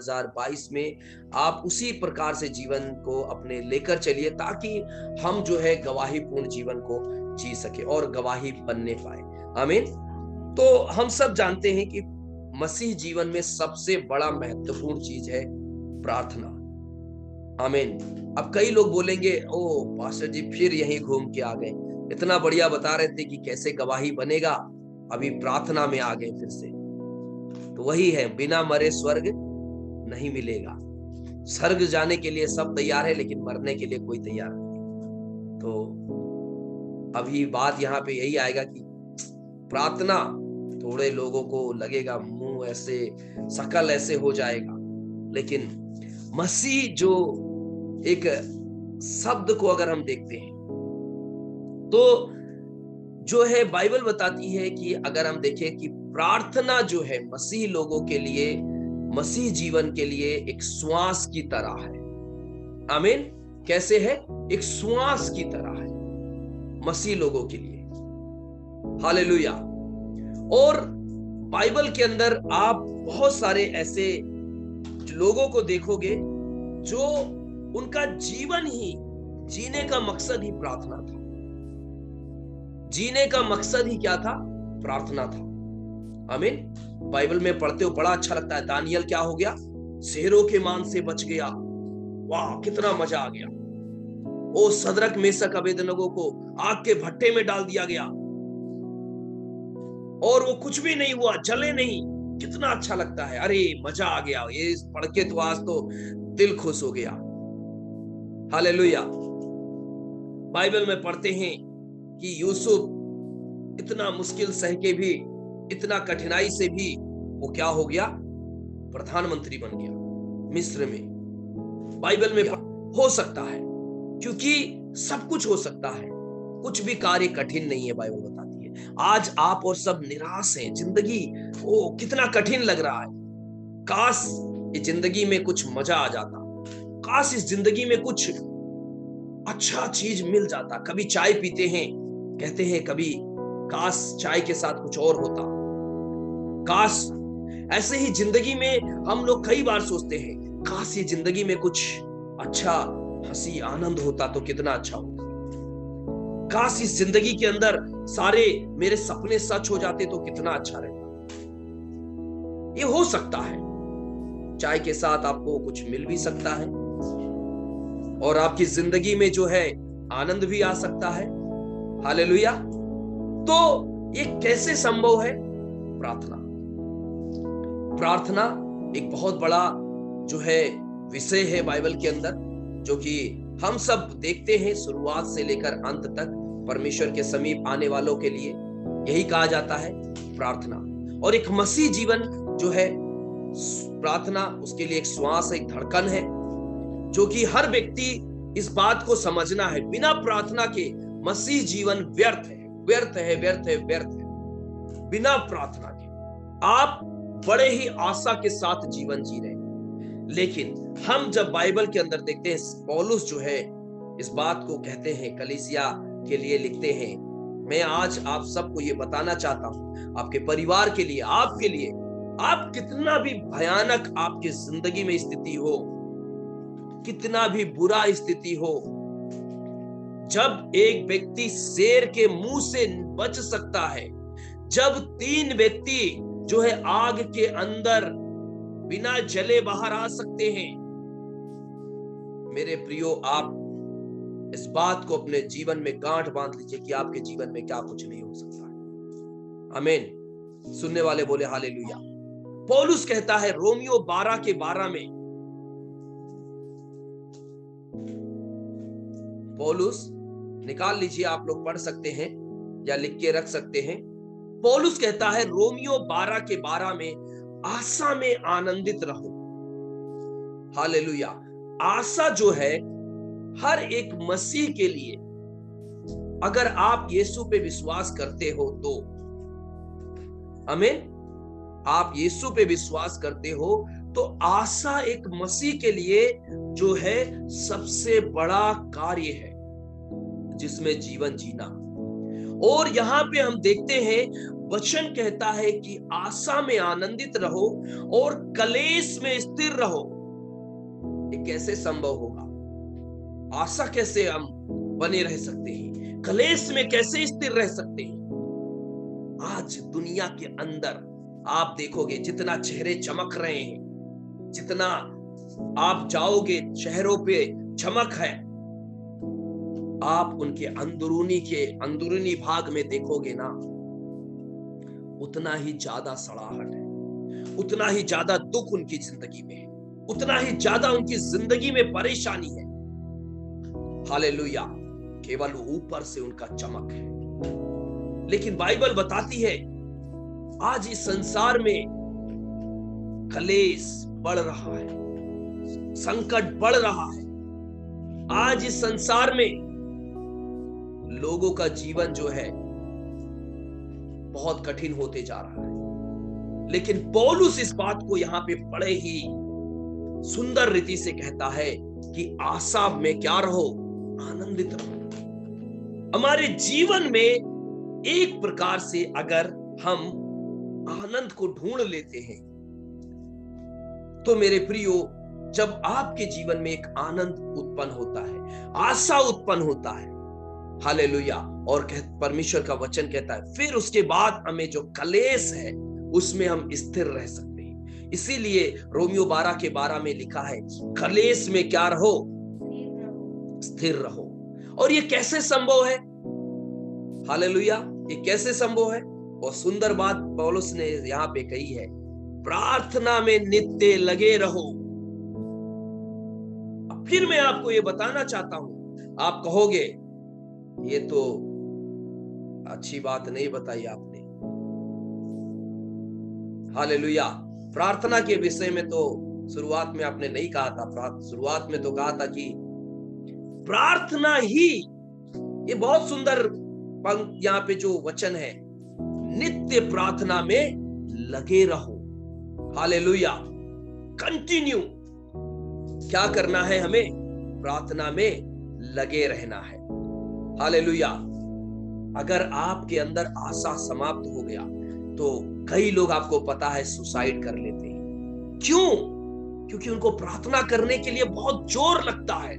2022 में आप उसी प्रकार से जीवन को अपने लेकर चलिए, ताकि हम जो है गवाहीपूर्ण जीवन को जी सके और गवाही बनने पाए। आमीन। तो हम सब जानते हैं कि मसीह जीवन में सबसे बड़ा महत्वपूर्ण चीज है प्रार्थना। आमीन। अब कई लोग बोलेंगे, ओ पास्टर जी फिर यहीं घूम के आ गए, इतना बढ़िया बता रहे थे कि कैसे गवाही बनेगा, अभी प्रार्थना में आ गए फिर से। तो वही है, बिना मरे स्वर्ग नहीं मिलेगा। स्वर्ग जाने के लिए सब तैयार है, लेकिन मरने के लिए कोई तैयार नहीं। तो अभी बात यहाँ पे यही आएगा कि प्रार्थना, थोड़े लोगों को लगेगा मुंह ऐसे, शकल ऐसे हो जाएगा, लेकिन मसीह जो एक शब्द को अगर हम देखते हैं तो जो है बाइबल बताती है कि अगर हम देखें कि प्रार्थना जो है मसीह लोगों के लिए, मसीह जीवन के लिए एक श्वास की तरह है। आमीन। कैसे है? एक श्वास की तरह है मसीह लोगों के लिए। हालेलुया। और बाइबल के अंदर आप बहुत सारे ऐसे लोगों को देखोगे जो उनका जीवन ही, जीने का मकसद ही प्रार्थना था। जीने का मकसद ही क्या था? प्रार्थना था। आमीन। बाइबल में पढ़ते हो बड़ा अच्छा लगता है। दानियल क्या हो गया? शेरों के मान से बच गया। वाह, कितना मजा आ गया। ओ सदरक मेसक अबेदनगो को आग के भट्टे में डाल दिया गया और वो कुछ भी नहीं हुआ, जले नहीं। कितना अच्छा लगता है। अरे मजा आ गया, ये पढ़ के तो आज तो दिल खुश हो गया। हालेलुया। बाइबल में पढ़ते हैं कि यूसुफ इतना मुश्किल सह के भी, इतना कठिनाई से भी वो क्या हो गया? प्रधानमंत्री बन गया मिस्र में। बाइबल में हो सकता है, क्योंकि सब कुछ हो सकता है, कुछ भी कार्य कठिन नहीं है। बाइबल बताती है। आज आप और सब निराश हैं, जिंदगी ओ कितना कठिन लग रहा है। काश इस जिंदगी में कुछ मजा आ जाता, काश इस जिंदगी में कुछ अच्छा चीज मिल जाता। कभी चाय पीते हैं, कहते हैं कभी काश चाय के साथ कुछ और होता, काश। ऐसे ही जिंदगी में हम लोग कई बार सोचते हैं, काश ये जिंदगी में कुछ अच्छा हंसी आनंद होता तो कितना अच्छा होता। काश इस जिंदगी के अंदर सारे मेरे सपने सच हो जाते तो कितना अच्छा रहता। ये हो सकता है, चाय के साथ आपको कुछ मिल भी सकता है और आपकी जिंदगी में जो है आनंद भी आ सकता है। हालेलुया। तो ये कैसे संभव है? प्रार्थना। प्रार्थना एक बहुत बड़ा जो है विषय है बाइबल के अंदर, जो कि हम सब देखते हैं शुरुआत से लेकर अंत तक। परमेश्वर के समीप आने वालों के लिए यही कहा जाता है, प्रार्थना। और एक मसीह जीवन जो है, प्रार्थना उसके लिए एक श्वास, एक धड़कन है, जो कि हर व्यक्ति इस बात को समझना है। बिना प्रार्थना के मसीह जीवन व्यर्थ है, व्यर्थ है, व्यर्थ है, व्यर्थ है। बिना प्रार्थना के आप बड़े ही आशा के साथ जीवन जी रहे हैं, लेकिन हम जब बाइबल के अंदर देखते हैं, पौलुस जो है इस बात को कहते हैं, कलीसिया के लिए लिखते हैं। मैं आज आप सबको ये बताना चाहता हूं, आपके परिवार के लिए, आपके लिए, आप कितना भी भयानक आपकी जिंदगी में स्थिति हो, कितना भी बुरा स्थिति हो, जब एक व्यक्ति शेर के मुंह से बच सकता है, जब 3 व्यक्ति जो है आग के अंदर बिना जले बाहर आ सकते हैं, मेरे प्रियो, आप इस बात को अपने जीवन में गांठ बांध लीजिए कि आपके जीवन में क्या कुछ नहीं हो सकता है। आमीन। सुनने वाले बोले हालेलुया। पौलुस कहता है रोमियो 12 के 12 में, पौलुस निकाल लीजिए, आप लोग पढ़ सकते हैं या लिख के रख सकते हैं। पौलुस कहता है रोमियो 12 के 12 में, आशा में आनंदित रहो। हालेलुया। आशा जो है हर एक मसीह के लिए, अगर आप यीशु पे विश्वास करते हो तो, आमीन, आप यीशु पे विश्वास करते हो तो आशा एक मसीह के लिए जो है सबसे बड़ा कार्य है जिसमें जीवन जीना। और यहां पे हम देखते हैं वचन कहता है कि आशा में आनंदित रहो और कलेश में स्थिर रहो। ये कैसे संभव होगा? आशा कैसे हम बने रह सकते हैं? कलेश में कैसे स्थिर रह सकते हैं? आज दुनिया के अंदर आप देखोगे जितना चेहरे चमक रहे हैं, जितना आप जाओगे शहरों पे चमक है, आप उनके अंदरूनी भाग में देखोगे ना, उतना ही ज्यादा सड़ाहट है, उतना ही ज्यादा दुख उनकी जिंदगी में है, उतना ही ज्यादा उनकी जिंदगी में परेशानी है। हालेलुया। केवल ऊपर से उनका चमक है, लेकिन बाइबल बताती है आज इस संसार में कलेश बढ़ रहा है, संकट बढ़ रहा है। आज इस संसार में लोगों का जीवन जो है बहुत कठिन होते जा रहा है, लेकिन पौलुस इस बात को यहां पे बड़े ही सुंदर रीति से कहता है कि आशा में क्या रहो, आनंदित रहो। हमारे जीवन में एक प्रकार से अगर हम आनंद को ढूंढ लेते हैं तो मेरे प्रियो, जब आपके जीवन में एक आनंद उत्पन्न होता है, आशा उत्पन्न होता है, हालेलुया, और परमेश्वर का वचन कहता है फिर उसके बाद हमें जो कलेश है उसमें हम स्थिर रह सकते हैं। इसीलिए रोमियो 12:12 में लिखा है कलेश में क्या रहो, स्थिर रहो। और ये कैसे संभव है? हालेलुया, ये कैसे संभव है? और सुंदर बात पौलुस ने यहाँ पे कही है, प्रार्थना में नित्य लगे रहो। फिर मैं आपको ये बताना चाहता हूं, आप कहोगे ये तो अच्छी बात नहीं बताई आपने। हालेलुया। प्रार्थना के विषय में तो शुरुआत में आपने नहीं कहा था, शुरुआत में तो कहा था कि प्रार्थना ही, ये बहुत सुंदर पंक्ति यहाँ पे जो वचन है, नित्य प्रार्थना में लगे रहो। हालेलुया। कंटिन्यू क्या करना है? हमें प्रार्थना में लगे रहना है। हालेलुया। अगर आपके अंदर आशा समाप्त हो गया तो कई लोग, आपको पता है, सुसाइड कर लेते हैं। क्यों? क्योंकि उनको प्रार्थना करने के लिए बहुत जोर लगता है।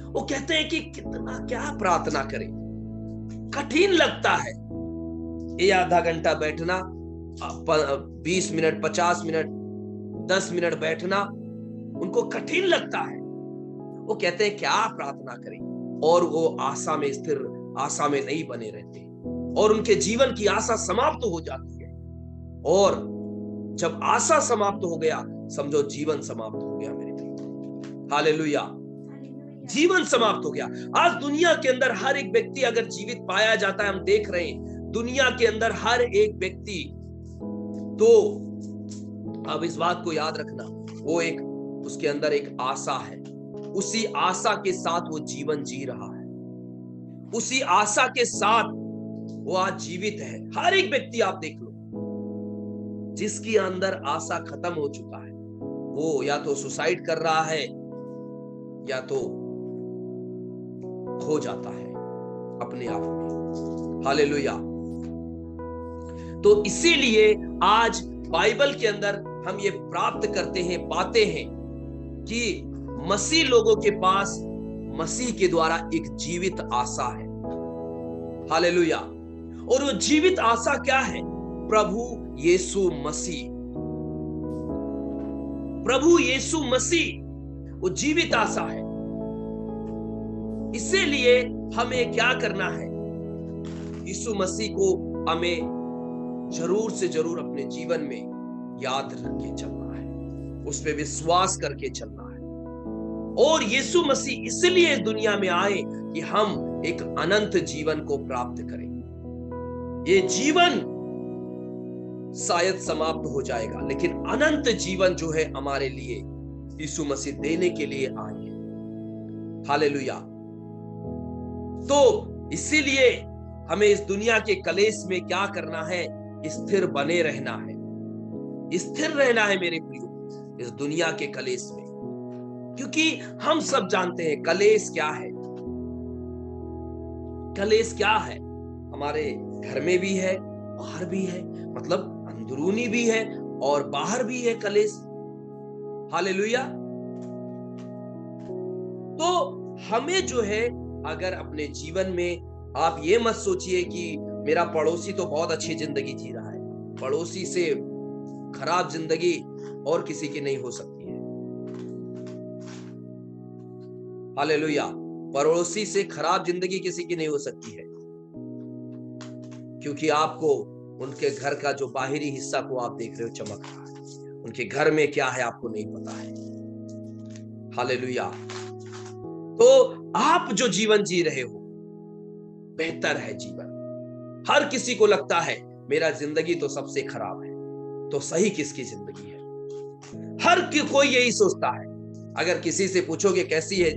वो कहते हैं कि कितना क्या प्रार्थना करें, कठिन लगता है। ये आधा घंटा बैठना, 20 मिनट, 50 मिनट, 10 मिनट बैठना उनको कठिन लगता है। वो कहते हैं क्या प्रार्थना करें, और वो आशा में स्थिर, आशा में नहीं बने रहते, और उनके जीवन की आशा समाप्त हो जाती है। और जब आशा समाप्त हो गया, समझो जीवन समाप्त हो गया मेरे भाई। हालेलुया। जीवन समाप्त हो गया। आज दुनिया के अंदर हर एक व्यक्ति अगर जीवित पाया जाता है, हम देख रहे हैं दुनिया के अंदर हर एक व्यक्ति, तो अब इस बात को याद रखना, वो एक, उसके अंदर एक आशा है, उसी आशा के साथ वो जीवन जी रहा है, उसी आशा के साथ वो आज जीवित है। हर एक व्यक्ति आप देख लो, जिसके अंदर आशा खत्म हो चुका है, वो या तो सुसाइड कर रहा है या तो खो जाता है अपने आप में। हालेलुया। तो इसीलिए आज बाइबल के अंदर हम ये प्राप्त करते हैं, पाते हैं कि मसीह लोगों के पास मसीह के द्वारा एक जीवित आशा है। हालेलुया। और वो जीवित आशा क्या है? प्रभु यीशु मसीह। प्रभु यीशु मसीह वो जीवित आशा है। इसीलिए हमें क्या करना है? यीशु मसीह को हमें जरूर से जरूर अपने जीवन में याद रख के चलना है, उस पे विश्वास करके चलना है। और यीशु मसीह इसलिए इस दुनिया में आए कि हम एक अनंत जीवन को प्राप्त करें। ये जीवन शायद समाप्त हो जाएगा, लेकिन अनंत जीवन जो है हमारे लिए यीशु मसीह देने के लिए आए हैं। हालेलुया। तो इसीलिए हमें इस दुनिया के कलेश में क्या करना है? स्थिर बने रहना है, स्थिर रहना है मेरे प्रियो इस दुनिया के कलेश में। क्योंकि हम सब जानते हैं कलेश क्या है। कलेश क्या है? हमारे घर में भी है, बाहर भी है, मतलब अंदरूनी भी है और बाहर भी है कलेश। हालेलुया। तो हमें जो है, अगर अपने जीवन में, आप ये मत सोचिए कि मेरा पड़ोसी तो बहुत अच्छी जिंदगी जी रहा है, पड़ोसी से खराब जिंदगी और किसी की नहीं हो सकती है। हालेलुया। पड़ोसी से खराब जिंदगी किसी की नहीं हो सकती है, क्योंकि आपको उनके घर का जो बाहरी हिस्सा को आप देख रहे हो चमक रहा है, उनके घर में क्या है आपको नहीं पता है। हालेलुया। तो आप जो जीवन जी रहे हो बेहतर है जीवन। हर किसी को लगता है मेरा जिंदगी तो सबसे खराब है, तो सही किसकी जिंदगी है? कोई यही सोचता है। अगर किसी से पूछोगे कैसी है,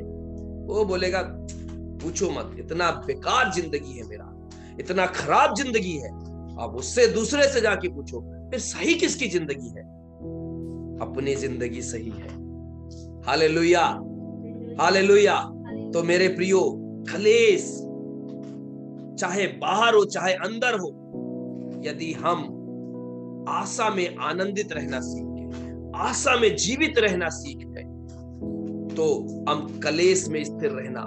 वो बोलेगा पूछो मत, इतना बेकार जिंदगी है मेरा, इतना खराब जिंदगी है। अब उससे दूसरे से जाके पूछो फिर सही किसकी जिंदगी है? अपनी जिंदगी सही है। Hallelujah, hallelujah. तो मेरे प्रियो, कलेश चाहे बाहर हो चाहे अंदर हो, यदि हम आशा में आनंदित रहना सीखें, आशा में जीवित रहना सीखें, तो हम कलेश में स्थिर रहना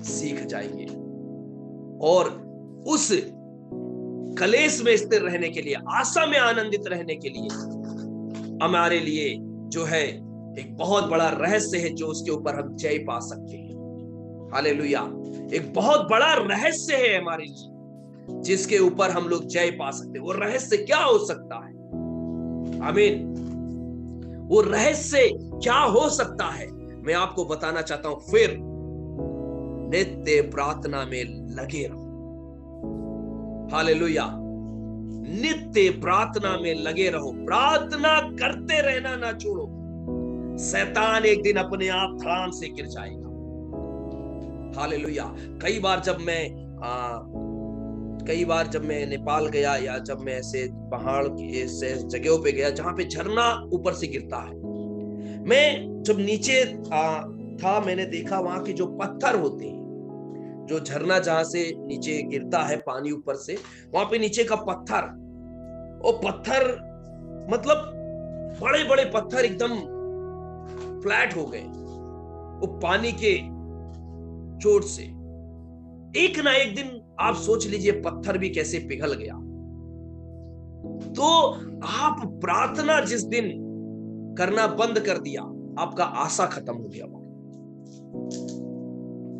सीख जाएंगे। और उस कलेश में स्थिर रहने के लिए, आशा में आनंदित रहने के लिए हमारे लिए जो है एक बहुत बड़ा रहस्य है, जो उसके ऊपर हम जय पा सकते हैं। हालेलुया। एक बहुत बड़ा रहस्य है हमारे लिए, जिसके ऊपर हम लोग जय पा सकते हैं। वो रहस्य क्या हो सकता है? आमीन। वो रहस्य क्या हो सकता है, मैं आपको बताना चाहता हूं। फिर नित्य प्रार्थना में लगे रहो। हालेलुया। नित्य प्रार्थना में लगे रहो, प्रार्थना करते रहना ना छोड़ो। शैतान एक दिन अपने आप धड़ाम से गिर जाएगा। हालेलुया। कई बार जब मैं नेपाल गया, या जब मैं ऐसे पहाड़ की ऐसे जगहों पे गया जहां पे झरना ऊपर से गिरता है, मैं जब नीचे था, मैंने देखा वहां के जो पत्थर होते हैं, जो झरना जहां से नीचे गिरता है पानी ऊपर से, वहां पे नीचे का पत्थर, वो पत्थर मतलब बड़े बड़े पत्थर एकदम फ्लैट हो गए वो पानी के चोट से। एक ना एक दिन आप सोच लीजिए पत्थर भी कैसे पिघल गया। तो आप प्रार्थना जिस दिन करना बंद कर दिया, आपका आशा खत्म हो गया।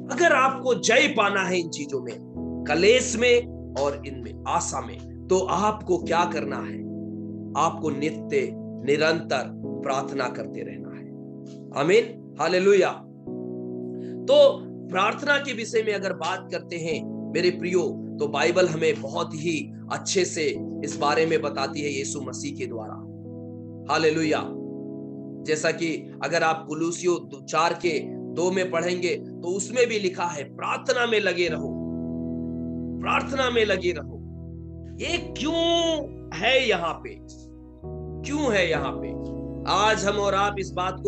अगर आपको जय पाना है इन चीजों में, कलेश में और इनमें, आशा में, तो आपको क्या करना है? आपको नित्य निरंतर प्रार्थना करते रहना है। आमीन, हालेलुया। तो प्रार्थना के विषय में अगर बात करते हैं मेरे प्रियो, तो बाइबल हमें बहुत ही अच्छे से इस बारे में बताती है यीशु मसीह के द्वारा। हालेलुया। जैसा कि अगर आप कुलुसियों 4:2 में पढ़ेंगे, तो उसमें भी लिखा है प्रार्थना में लगे रहो, प्रार्थना में लगे रहो। ये क्यों है यहाँ पे? क्यों है यहाँ पे? आज हम और आप इस बात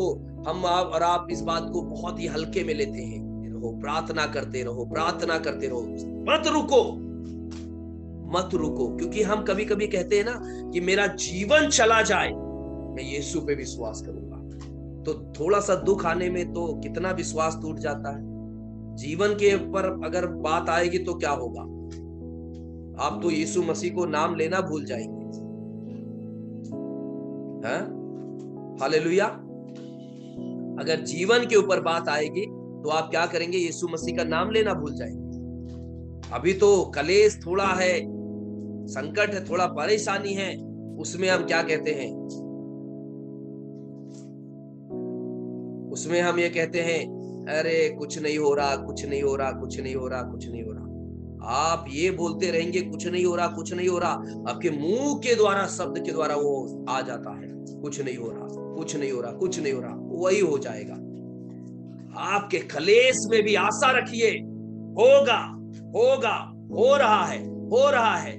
को बहुत ही हल्के में लेते हैं। प्रार्थना करते रहो, प्रार्थना करते रहो, मत रुको, मत रुको। क्योंकि हम कभी कभी कहते हैं ना कि मेरा जीवन चला जाए, मैं यीशु पे विश्वास करूंगा। तो थोड़ा सा दुख आने में तो कितना विश्वास टूट जाता है। जीवन के ऊपर अगर बात आएगी तो क्या होगा? आप तो यीशु मसीह को नाम लेना भूल जाएंगे। हाँ? हालेलुया। अगर जीवन के ऊपर बात आएगी तो आप क्या करेंगे? यीशु मसीह का नाम लेना भूल जाएंगे। अभी तो कलेश थोड़ा है, संकट है, थोड़ा परेशानी है, उसमें हम क्या कहते हैं? उसमें हम ये कहते हैं, अरे कुछ नहीं हो रहा, कुछ नहीं हो रहा, कुछ नहीं हो रहा, कुछ नहीं हो रहा। आप ये बोलते रहेंगे कुछ नहीं हो रहा, कुछ नहीं हो रहा, आपके मुंह के द्वारा, शब्द के द्वारा वो आ जाता है, कुछ नहीं हो रहा, कुछ नहीं हो रहा, कुछ नहीं हो रहा, वही हो जाएगा। आपके कलेश में भी आशा रखिए, होगा, होगा, हो रहा है, हो रहा है।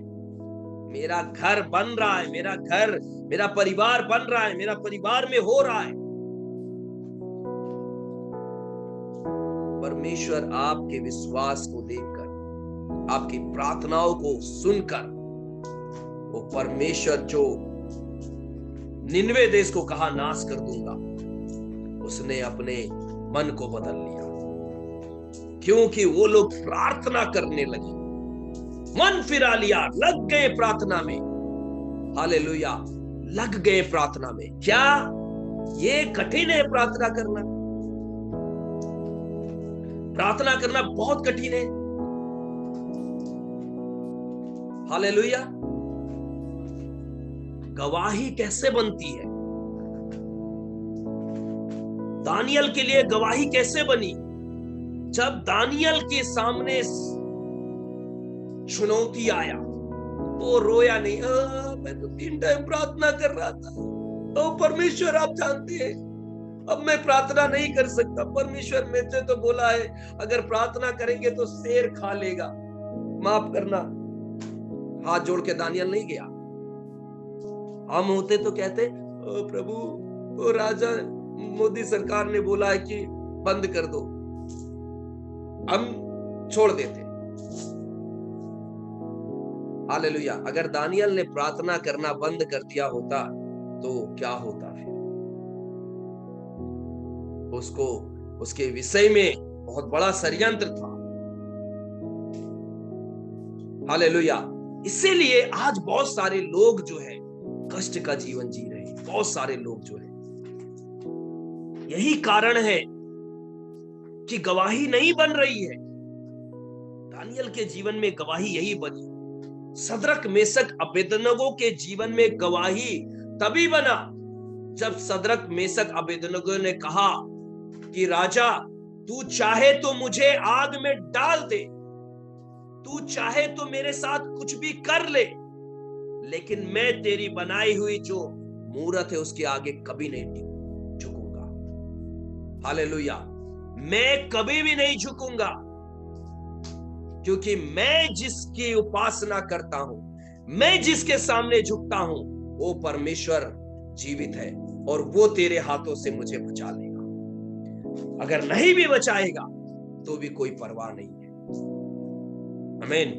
मेरा घर बन रहा है, मेरा परिवार बन रहा है, मेरा परिवार में हो रहा है। परमेश्वर आपके विश्वास को देखकर, आपकी प्रार्थनाओं को सुनकर वो परमेश्वर जो निनवे देश को कहा नाश कर दूंगा, उसने अपने मन को बदल लिया, क्योंकि वो लोग प्रार्थना करने लगे, मन फिरा लिया, लग गए प्रार्थना में। हालेलुया, लग गए प्रार्थना में। क्या ये कठिन है प्रार्थना करना? प्रार्थना करना बहुत कठिन है। हालेलुया। गवाही कैसे बनती है? दानियल के लिए गवाही कैसे बनी? जब दानियल के सामने चुनौती आया, वो रोया नहीं। मैं तो 3 टाइम प्रार्थना कर रहा था, तो परमेश्वर आप जानते हैं अब मैं प्रार्थना नहीं कर सकता। परमेश्वर मुझे तो बोला है अगर प्रार्थना करेंगे तो शेर खा लेगा, माफ करना। हाथ जोड़ के दानियल नहीं गया। हम होते तो कहते ओ प्रभु, ओ राजा, मोदी सरकार ने बोला है कि बंद कर दो, हम छोड़ देते। हालेलुया। अगर दानियल ने प्रार्थना करना बंद कर दिया होता तो क्या होता फिर? उसको उसके विषय में बहुत बड़ा षड्यंत्र था। हालेलुया। इसीलिए आज बहुत सारे लोग जो है कष्ट का जीवन जी रहे हैं। बहुत सारे लोग जो है, यही कारण है कि गवाही नहीं बन रही है। दानियल के जीवन में गवाही यही बनी। सद्रक मेशक अबेदनगो के जीवन में गवाही तभी बना जब सद्रक मेशक अबेदनगो ने कहा कि राजा, तू चाहे तो मुझे आग में डाल दे, तू चाहे तो मेरे साथ कुछ भी कर ले, लेकिन मैं तेरी बनाई हुई जो मूरत है उसके आगे कभी नहीं झुकूंगा। हालेलुया। मैं कभी भी नहीं झुकूंगा, क्योंकि मैं जिसकी उपासना करता हूं, मैं जिसके सामने झुकता हूं, वो परमेश्वर जीवित है और वो तेरे हाथों से मुझे बचा लेगा। अगर नहीं भी बचाएगा तो भी कोई परवाह नहीं है। आमीन।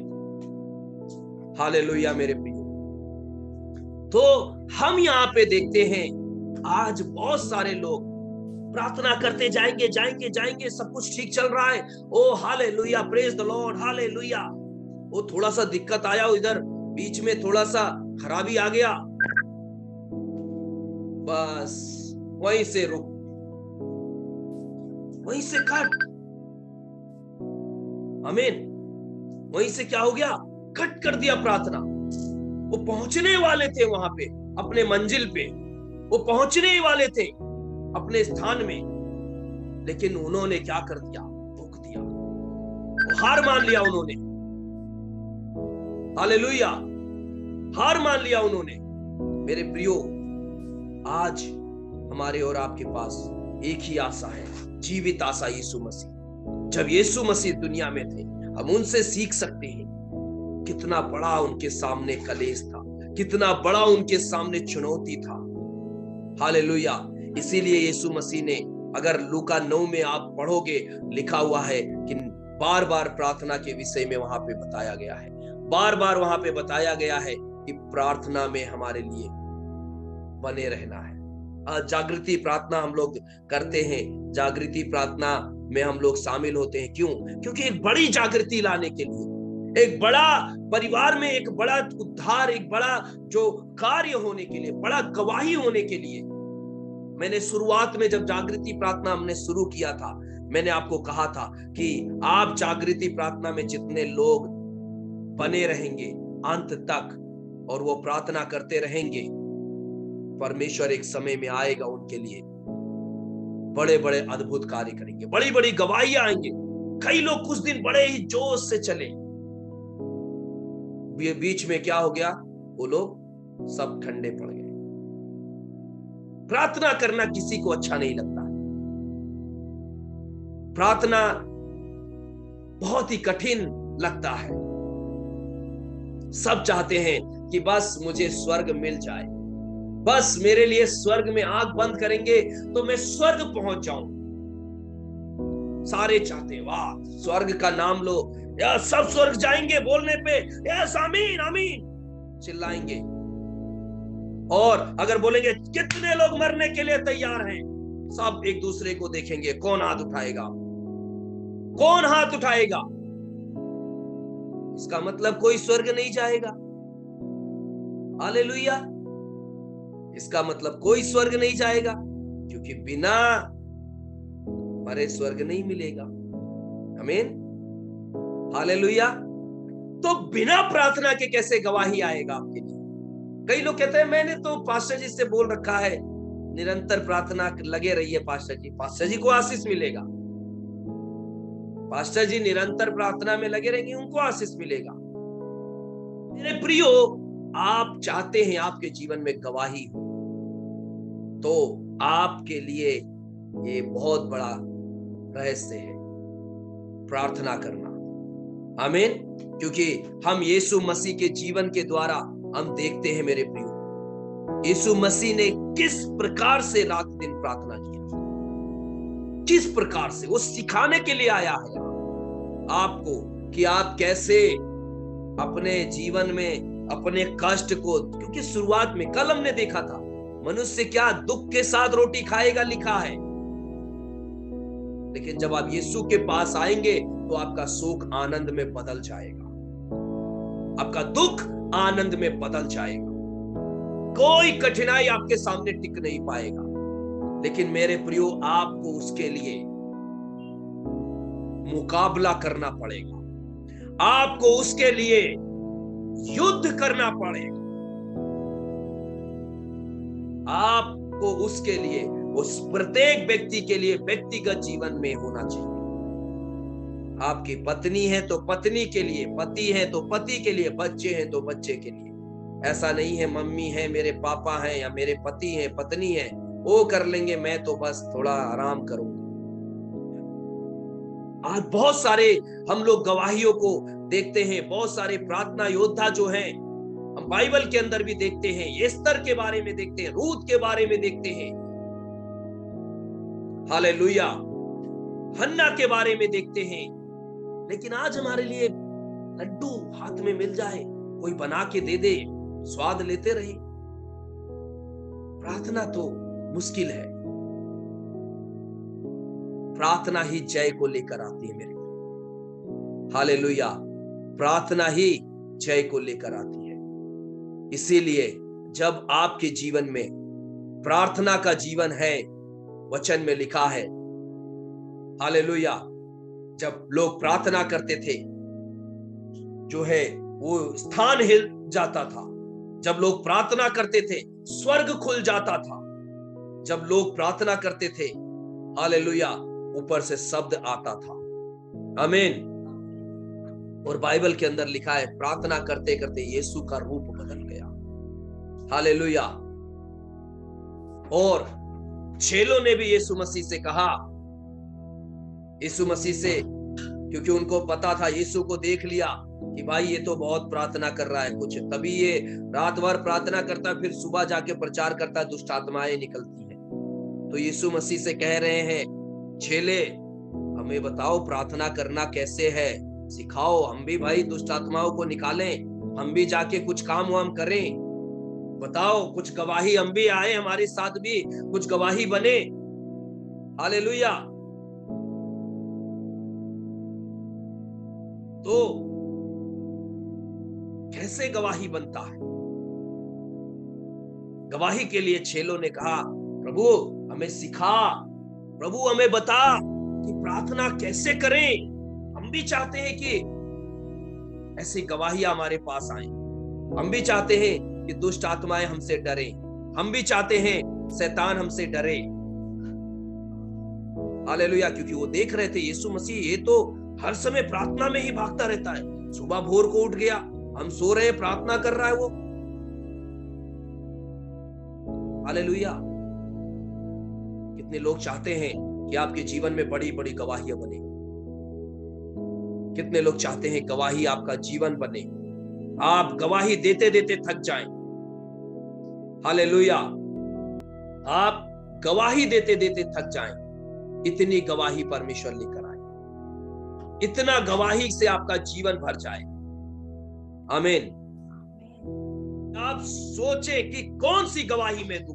हालेलुया मेरे प्रियो। तो हम यहां पे देखते हैं आज बहुत सारे लोग प्रार्थना करते जाएंगे जाएंगे जाएंगे, सब कुछ ठीक चल रहा है। Oh hallelujah, praise the Lord, hallelujah. वो थोड़ा सा दिक्कत आया, इधर बीच में थोड़ा सा खराबी आ गया, बस वहीं से रुक, वहीं से कट। आमीन। वहीं से क्या हो गया? कट कर दिया प्रार्थना। वो पहुंचने वाले थे वहां पे, अपने मंजिल पे, वो पहुंचने वाले थे अपने स्थान में, लेकिन उन्होंने क्या कर दिया? रोक दिया, हार मान लिया उन्होंने। हालेलुया, हार मान लिया उन्होंने। मेरे प्रियो, आज हमारे और आपके पास एक ही आशा है, जीवित आशा, यीशु मसीह। जब यीशु मसीह दुनिया में थे, हम उनसे सीख सकते हैं कितना बड़ा उनके सामने कलेश था, कितना बड़ा उनके सामने चुनौती था। हालेलुया। इसीलिए यीशु मसीह ने, अगर लूका 9 में आप पढ़ोगे, लिखा हुआ है कि बार बार प्रार्थना के विषय में वहां पे बताया गया है, बार बार वहां पे बताया गया है कि प्रार्थना में हमारे लिए बने रहना है। जागृति प्रार्थना हम लोग करते हैं, जागृति प्रार्थना में हम लोग शामिल होते हैं। क्यों? क्योंकि एक बड़ी जागृति लाने के लिए, एक बड़ा परिवार में एक बड़ा उद्धार, एक बड़ा जो कार्य होने के लिए, बड़ा गवाही होने के लिए। मैंने शुरुआत में जब जागृति प्रार्थना हमने शुरू किया था, मैंने आपको कहा था कि आप जागृति प्रार्थना में जितने लोग बने रहेंगे अंत तक और वो प्रार्थना करते रहेंगे, परमेश्वर एक समय में आएगा, उनके लिए बड़े बड़े अद्भुत कार्य करेंगे, बड़ी बड़ी गवाहियां आएंगे। कई लोग कुछ दिन बड़े ही जोश से चले, बीच में क्या हो गया? वो लोग सब ठंडे पड़ गए। प्रार्थना करना किसी को अच्छा नहीं लगता। प्रार्थना बहुत ही कठिन लगता है। सब चाहते हैं कि बस मुझे स्वर्ग मिल जाए, बस मेरे लिए स्वर्ग में आंख बंद करेंगे तो मैं स्वर्ग पहुंच जाऊं। सारे चाहते हैं, वाह स्वर्ग का नाम लो, या सब स्वर्ग जाएंगे बोलने पे, यस आमीन आमीन। चिल्लाएंगे। और अगर बोलेंगे कितने लोग मरने के लिए तैयार हैं, सब एक दूसरे को देखेंगे, कौन हाथ उठाएगा, कौन हाथ उठाएगा। इसका मतलब कोई स्वर्ग नहीं जाएगा। हालेलुया। इसका मतलब कोई स्वर्ग नहीं जाएगा, क्योंकि बिना मरे स्वर्ग नहीं मिलेगा। आमीन। हालेलुया। तो बिना प्रार्थना के कैसे गवाही आएगा आपके लिए? कई लोग कहते हैं मैंने तो पास्टर जी से बोल रखा है निरंतर प्रार्थना लगे रहिए। पास्टर जी को आशीष मिलेगा। पास्टर जी निरंतर प्रार्थना में लगे रहेंगे, उनको आशीष मिलेगा। मेरे प्रियो, आप चाहते हैं आपके जीवन में गवाही हो, तो आपके लिए ये बहुत बड़ा रहस्य है, प्रार्थना करना। आमीन। क्योंकि हम यीशु मसीह के जीवन के द्वारा हम देखते हैं मेरे प्रियो, यीशु मसीह ने किस प्रकार से रात दिन प्रार्थना किया, किस प्रकार से। वो सिखाने के लिए आया है आपको कि आप कैसे अपने जीवन में अपने कष्ट को, क्योंकि शुरुआत में कल हमने देखा था मनुष्य क्या दुख के साथ रोटी खाएगा लिखा है, लेकिन जब आप यीशु के पास आएंगे तो आपका सुख आनंद में बदल जाएगा, आपका दुख आनंद में बदल जाएगा। कोई कठिनाई आपके सामने टिक नहीं पाएगा। लेकिन मेरे प्रियो, आपको उसके लिए मुकाबला करना पड़ेगा, आपको उसके लिए युद्ध करना पड़ेगा, आपको उसके लिए, उस प्रत्येक व्यक्ति के लिए व्यक्तिगत जीवन में होना चाहिए। आपकी पत्नी है तो पत्नी के लिए, पति है तो पति के लिए, बच्चे हैं तो बच्चे के लिए। ऐसा नहीं है मम्मी है, मेरे पापा हैं या मेरे पति हैं, पत्नी है, वो कर लेंगे, मैं तो बस थोड़ा आराम करूंगा। आज बहुत सारे हम लोग गवाहियों को देखते हैं, बहुत सारे प्रार्थना योद्धा जो हैं, हम बाइबल के अंदर भी देखते हैं, एस्तर के बारे में देखते हैं, रूत के बारे में देखते हैं, हालेलुया, हन्ना के बारे में देखते हैं। लेकिन आज हमारे लिए लड्डू हाथ में मिल जाए, कोई बना के दे दे, स्वाद लेते रहे। प्रार्थना तो मुश्किल है। प्रार्थना ही जय को लेकर आती है मेरे, हालेलुया। प्रार्थना ही जय को लेकर आती है। इसीलिए जब आपके जीवन में प्रार्थना का जीवन है, वचन में लिखा है, हालेलुया, जब लोग प्रार्थना करते थे जो है वो स्थान हिल जाता था। जब लोग प्रार्थना करते थे स्वर्ग खुल जाता था। जब लोग प्रार्थना करते थे, हालेलुया, ऊपर से शब्द आता था। आमीन। और बाइबल के अंदर लिखा है प्रार्थना करते करते यीशु का रूप बदल गया, हालेलुया। और चेलों ने भी यीशु मसीह से कहा, यीशु मसीह से, क्योंकि उनको पता था, यीशु को देख लिया कि भाई ये तो बहुत प्रार्थना कर रहा है कुछ, तभी ये रात भर प्रार्थना करता, फिर सुबह जाके प्रचार करता, दुष्ट आत्माएं निकलती हैं। तो यीशु मसीह से कह रहे हैं, चेले हमें बताओ प्रार्थना करना कैसे है, सिखाओ, हम भी भाई दुष्ट आत्माओं को निकालें, हम भी जाके कुछ काम वाम करें, बताओ, कुछ गवाही हम भी आए, हमारे साथ भी कुछ गवाही बने, हालेलुया। तो कैसे गवाही बनता है? गवाही के लिए चेलों ने कहा, प्रभु हमें सिखा, प्रभु हमें बता कि प्रार्थना कैसे करें। हम भी चाहते हैं कि ऐसी गवाहियां हमारे पास आए। हम भी चाहते हैं कि दुष्ट आत्माएं हमसे डरे, हम भी चाहते हैं शैतान हमसे डरे, हालेलुया। क्योंकि वो देख रहे थे यीशु मसीह ये तो हर समय प्रार्थना में ही भागता रहता है, सुबह भोर को उठ गया, हम सो रहे हैं, प्रार्थना कर रहा है वो, हालेलुया। कितने लोग चाहते हैं कि आपके जीवन में बड़ी बड़ी गवाहियां बने, कितने लोग चाहते हैं गवाही आपका जीवन बने, आप गवाही देते देते थक जाएं, हालेलुया, आप गवाही देते देते थक जाएं। इतनी गवाही परमेश्वर लेकर आए, इतना गवाही से आपका जीवन भर जाए, आमीन। अब सोचे कि कौन सी गवाही मैं दूं।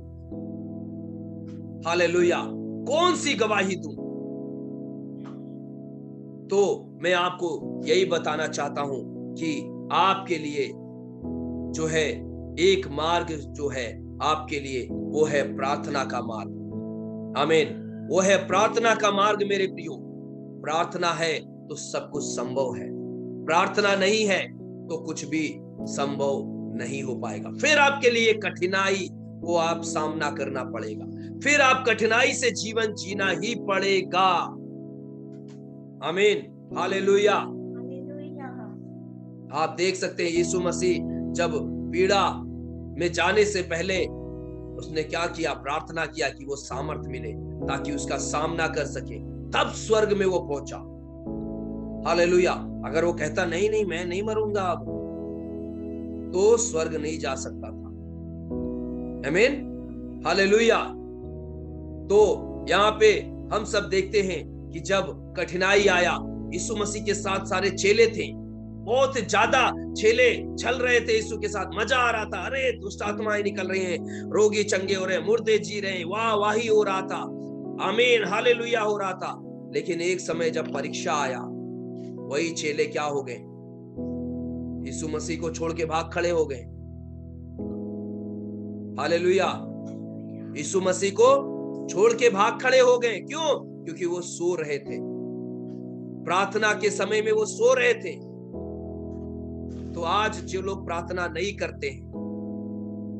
हालेलुया, कौन सी गवाही दूं। तो मैं आपको यही बताना चाहता हूं कि आपके लिए जो है एक मार्ग जो है आपके लिए, वो है प्रार्थना का मार्ग। आमीन। वो है प्रार्थना का मार्ग मेरे प्रियो। प्रार्थना है तो सब कुछ संभव है, प्रार्थना नहीं है तो कुछ भी संभव नहीं हो पाएगा। फिर आपके लिए कठिनाई को आप सामना करना पड़ेगा, फिर आप कठिनाई से जीवन जीना ही पड़ेगा। आमीन, हालेलुया। आप देख सकते हैं यीशु मसीह जब पीड़ा में जाने से पहले उसने क्या किया, प्रार्थना किया कि वो सामर्थ मिले ताकि उसका सामना कर सके, तब स्वर्ग में वो पहुंचा। हालेलुया। अगर वो कहता नहीं नहीं मैं नहीं मरूंगा अब, तो स्वर्ग नहीं जा सकता था। आमीन, हालेलुया। तो यहाँ पे हम सब देखते हैं कि जब कठिनाई आया, यीशु मसीह के साथ सारे चेले थे, बहुत ज्यादा चेले चल रहे थे यीशु के साथ, मजा आ रहा था। अरे दुष्ट आत्माएं निकल रही हैं, रोगी चंगे हो रहे हैं, मुर्दे जी रहे हैं, वाह वाही हो रहा था। आमीन, हालेलुया हो रहा था। लेकिन एक समय जब परीक्षा आया, वही चेले क्या हो गए, यीशु मसीह को छोड़ के भाग खड़े हो गए। हालेलुया, यीशु मसीह को छोड़ के भाग खड़े हो गए। क्यों? क्योंकि वो सो रहे थे, प्रार्थना के समय में वो सो रहे थे। तो आज जो लोग प्रार्थना नहीं करते हैं,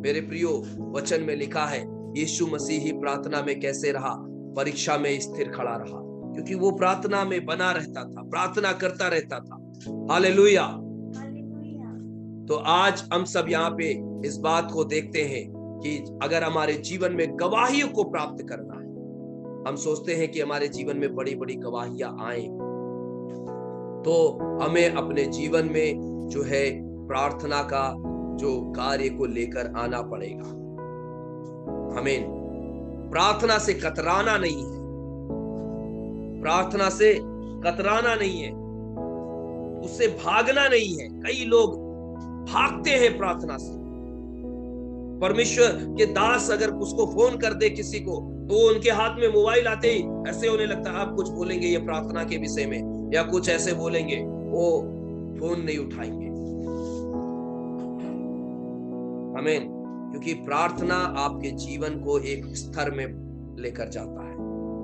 मेरे प्रियो, वचन में लिखा है यीशु मसीह ही प्रार्थना में कैसे रहा, परीक्षा में स्थिर खड़ा रहा, क्योंकि वो प्रार्थना में बना रहता था, प्रार्थना करता रहता था। हालेलुया। तो आज हम सब यहाँ पे इस बात को देखते हैं कि अगर हमारे जीवन में गवाहियों को प्राप्त करना है, हम सोचते हैं कि हमारे जीवन में बड़ी बड़ी गवाहियां आए, तो हमें अपने जीवन में जो है प्रार्थना का जो कार्य को लेकर आना पड़ेगा। आमीन। प्रार्थना से कतराना नहीं है, प्रार्थना से कतराना नहीं है, उससे भागना नहीं है। कई लोग भागते हैं प्रार्थना से। परमेश्वर के दास अगर उसको फोन कर दे किसी को, तो उनके हाथ में मोबाइल आते ही ऐसे होने लगता है, आप कुछ बोलेंगे ये प्रार्थना के विषय में या कुछ ऐसे बोलेंगे, वो फोन नहीं उठाएंगे। आमीन। क्योंकि प्रार्थना आपके जीवन को एक स्तर में लेकर जाता है।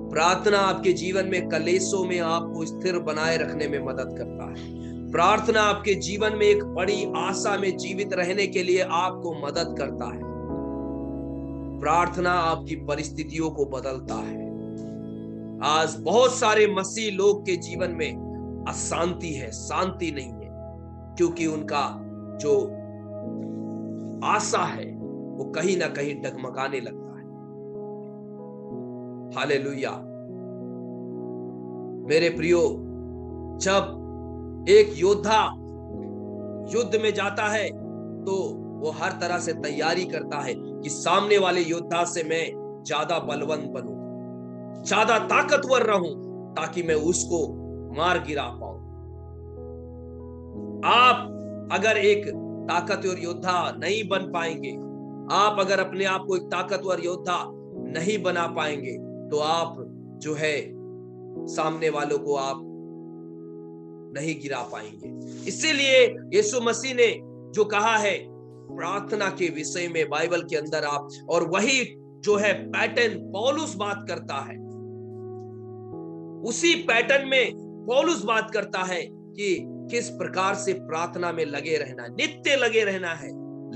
प्रार्थना आपके जीवन में कलेशों में आपको स्थिर बनाए रखने में मदद करता है। प्रार्थना आपके जीवन में एक बड़ी आशा में जीवित रहने के लिए आपको मदद करता है। प्रार्थना आपकी परिस्थितियों को बदलता है। आज बहुत सारे मसीह लोग के जीवन में अशांति है, शांति नहीं है, क्योंकि उनका जो आशा है वो कहीं ना कहीं डगमगाने लगता है। हालेलुया। मेरे प्रियो, जब एक योद्धा युद्ध में जाता है तो वो हर तरह से तैयारी करता है कि सामने वाले योद्धा से मैं ज्यादा बलवंत बनूं, ज्यादा ताकतवर रहूं, ताकि मैं उसको मार गिरा पाऊं। आप अगर एक ताकतवर योद्धा नहीं बन पाएंगे, आप अगर अपने आप को एक ताकतवर योद्धा नहीं बना पाएंगे, तो आप जो है सामने वालों को आप नहीं गिरा पाएंगे। इसीलिए यीशु मसीह ने जो कहा है प्रार्थना के विषय में बाइबल के अंदर आप, और वही जो है पैटर्न पौलुस बात करता है, उसी पैटर्न में पौलुस बात करता है कि किस प्रकार से प्रार्थना में लगे रहना है, नित्य लगे रहना है,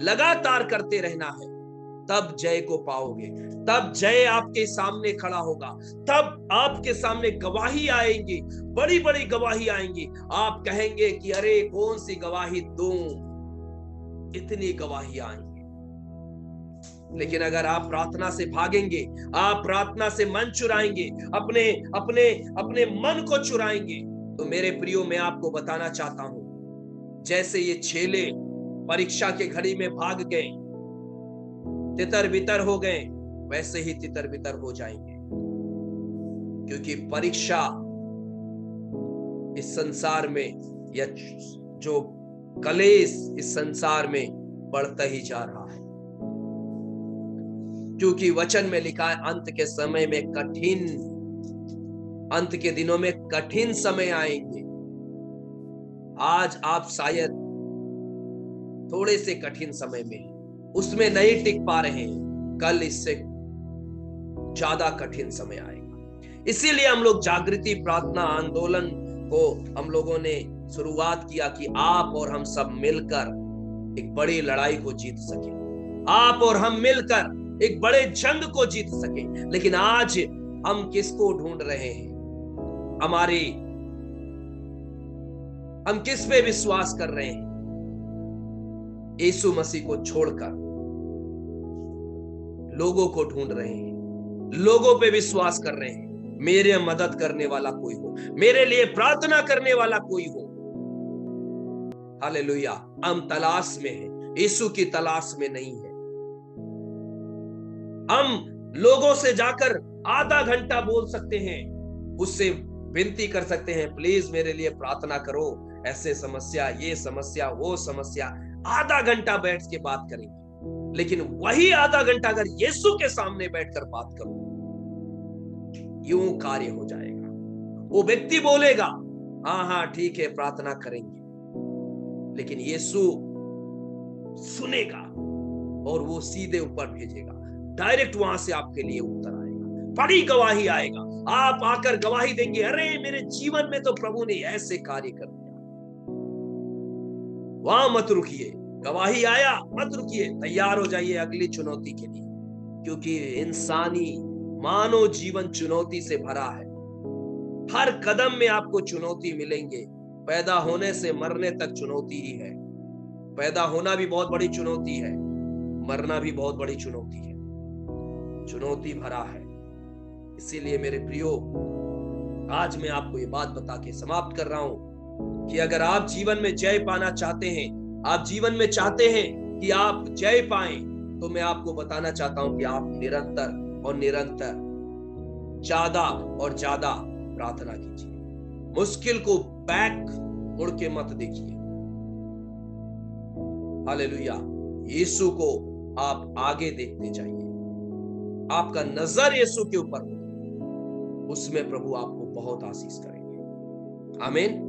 लगातार करते रहना है, तब जय को पाओगे, तब जय आपके सामने खड़ा होगा, तब आपके सामने गवाही आएंगी, बड़ी बड़ी गवाही आएंगी। आप कहेंगे कि अरे कौन सी गवाही दूं, इतनी गवाही आएंगी। लेकिन अगर आप प्रार्थना से भागेंगे, आप प्रार्थना से मन चुराएंगे, अपने अपने अपने मन को चुराएंगे, तो मेरे प्रियो मैं आपको बताना चाहता हूं, जैसे ये चेले परीक्षा के घड़ी में भाग गए, तितर बितर हो गए, वैसे ही तितर बितर हो जाएंगे। क्योंकि परीक्षा इस संसार में, या जो कलेश इस संसार में, बढ़ता ही जा रहा है, क्योंकि वचन में लिखा है अंत के समय में अंत के दिनों में कठिन समय आएंगे। आज आप शायद थोड़े से कठिन समय में उसमें नहीं टिक पा रहे हैं, कल इससे ज्यादा कठिन समय आएगा। इसीलिए हम लोग जागृति प्रार्थना आंदोलन को हम लोगों ने शुरुआत किया कि आप और हम सब मिलकर एक बड़ी लड़ाई को जीत सके, आप और हम मिलकर एक बड़े जंग को जीत सके। लेकिन आज हम किसको ढूंढ रहे हैं? हम किस पे विश्वास कर रहे हैं? यीशु मसीह को छोड़कर लोगों को ढूंढ रहे हैं, लोगों पे विश्वास कर रहे हैं। मेरे मदद करने वाला कोई हो, मेरे लिए प्रार्थना करने वाला कोई हो। हालेलुया। हम तलाश में हैं, यीशु की तलाश में नहीं है। हम लोगों से जाकर आधा घंटा बोल सकते हैं, उससे विनती कर सकते हैं, प्लीज मेरे लिए प्रार्थना करो, ऐसे समस्या, ये समस्या, वो समस्या। आधा घंटा बैठ के बात करेंगे, लेकिन वही आधा घंटा अगर यीशु के सामने बैठकर बात करो, यूं कार्य हो जाएगा। वो व्यक्ति बोलेगा हाँ हाँ ठीक है प्रार्थना करेंगे, लेकिन यीशु सुनेगा और वो सीधे ऊपर भेजेगा, डायरेक्ट वहां से आपके लिए उत्तर आएगा, बड़ी गवाही आएगा। आप आकर गवाही देंगे, अरे मेरे जीवन में तो प्रभु ने ऐसे कार्य कर दिया। वहां मत रुकिए, गवाही आया मत रुकिए, तैयार हो जाइए अगली चुनौती के लिए, क्योंकि इंसानी मानव जीवन चुनौती से भरा है। हर कदम में आपको चुनौती मिलेंगे। पैदा होने से मरने तक चुनौती ही है। पैदा होना भी बहुत बड़ी चुनौती है, मरना भी बहुत बड़ी चुनौती है, चुनौती भरा है। इसीलिए मेरे प्रियो, आज मैं आपको ये बात बता के समाप्त कर रहा हूं कि अगर आप जीवन में जय पाना चाहते हैं, आप जीवन में चाहते हैं कि आप जय पाएं, तो मैं आपको बताना चाहता हूं कि आप निरंतर और निरंतर ज्यादा और ज्यादा प्रार्थना कीजिए। मुश्किल को बैक मुड़ के मत देखिए। हालेलुया। यीशु को आप आगे देखते जाइए, आपका नजर यीशु के ऊपर हो, उसमें प्रभु आपको बहुत आशीष करेंगे। आमीन।